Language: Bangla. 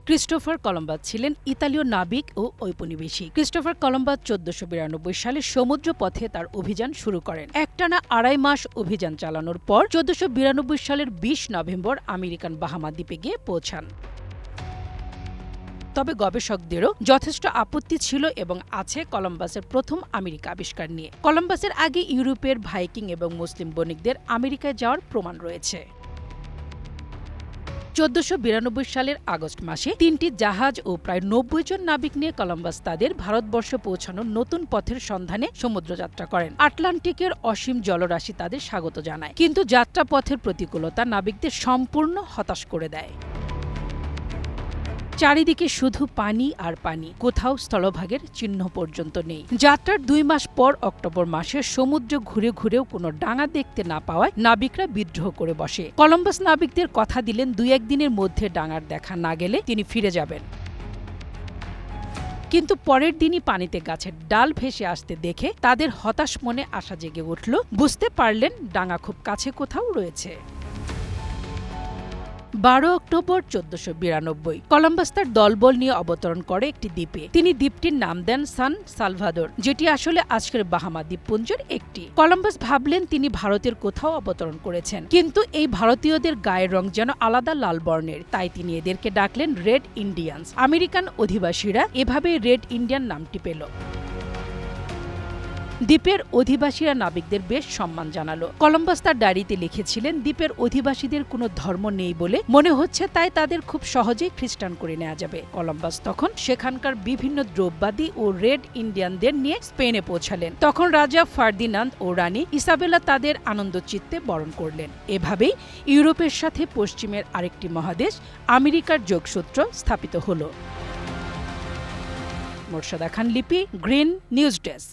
ক্রিস্টোফার কলম্বাস ছিলেন ইতালীয় নাবিক ও ঔপনিবেশিক। ক্রিস্টোফার কলম্বাস ১৪৯২ সালে সমুদ্রপথে তার অভিযান শুরু করেন। একটানা ২.৫ মাস অভিযান চালানোর পর ১৪৯২ সালের ২০ নভেম্বর আমেরিকান বাহামা দ্বীপে গিয়ে পৌঁছান। তবে গবেষকদেরও যথেষ্ট আপত্তি ছিল এবং আছে কলম্বাসের প্রথম আমেরিকা আবিষ্কার নিয়ে। কলম্বাসের আগে ইউরোপের ভাইকিং এবং মুসলিম বণিকদের আমেরিকায় যাওয়ার প্রমাণ রয়েছে। ১৪৯২ সালের আগস্ট মাসে ৩টি জাহাজ ও প্রায় ৯০ জন নাবিক নিয়ে কলম্বাস তাদের ভারতবর্ষে পৌঁছানোর নতুন পথের সন্ধানে সমুদ্রযাত্রা করেন। আটলান্টিকের অসীম জলরাশি তাদের স্বাগত জানায়, কিন্তু যাত্রাপথের প্রতিকূলতা নাবিকদের সম্পূর্ণ হতাশ করে দেয়। চারিদিকে শুধু পানি আর পানি, কোথাও স্থলভাগের চিহ্ন পর্যন্ত নেই। যাত্রার ২ মাস পর অক্টোবর মাসে সমুদ্র ঘুরে ঘুরেও কোনো ডাঙা দেখতে না পাওয়ায় নাবিকরা বিদ্রোহ করে বসে। কলম্বাস নাবিকদের কথা দিলেন ২-১ দিনের মধ্যে ডাঙার দেখা না গেলে তিনি ফিরে যাবেন। কিন্তু পরের দিনই পানিতে গাছের ডাল ভেসে আসতে দেখে তাদের হতাশ মনে আশা জেগে উঠল। বুঝতে পারলেন ডাঙা খুব কাছে কোথাও রয়েছে। ১২ অক্টোবর ১৪৯২ কলম্বাস তার দলবল নিয়ে অবতরণ করে একটি দ্বীপে। তিনি দ্বীপটির নাম দেন সান সালভাদর, যেটি আসলে আজকের বাহামা দ্বীপপুঞ্জের একটি। কলম্বাস ভাবলেন তিনি ভারতের কোথাও অবতরণ করেছেন, কিন্তু এই ভারতীয়দের গায়ের রং যেন আলাদা লাল বর্ণের, তাই তিনি এদেরকে ডাকলেন রেড ইন্ডিয়ান্স। আমেরিকান অধিবাসীরা এভাবে রেড ইন্ডিয়ান নামটি পেল। দ্বীপের অধিবাসীরা নাবিকদের বেশ সম্মান জানালো। কলম্বাস তার ডায়েরিতে লিখেছিলেন, দ্বীপের অধিবাসীদের কোনো ধর্ম নেই বলে মনে হচ্ছে, তাই তাদের খুব সহজেই খ্রিস্টান করে নেওয়া যাবে। কলম্বাস তখন সেখানকার বিভিন্ন দ্রব্যাদি ও রেড ইন্ডিয়ানদের নিয়ে স্পেনে পৌঁছালেন। তখন রাজা ফার্দিনান্দ ও রানী ইসাবেলা তাদের আনন্দচিত্তে বরণ করলেন। এভাবেই ইউরোপের সাথে পশ্চিমের আরেকটি মহাদেশ আমেরিকার যোগসূত্র স্থাপিত হল। মোর্শেদা খান লিপি, গ্রিন নিউজ ডেস্ক।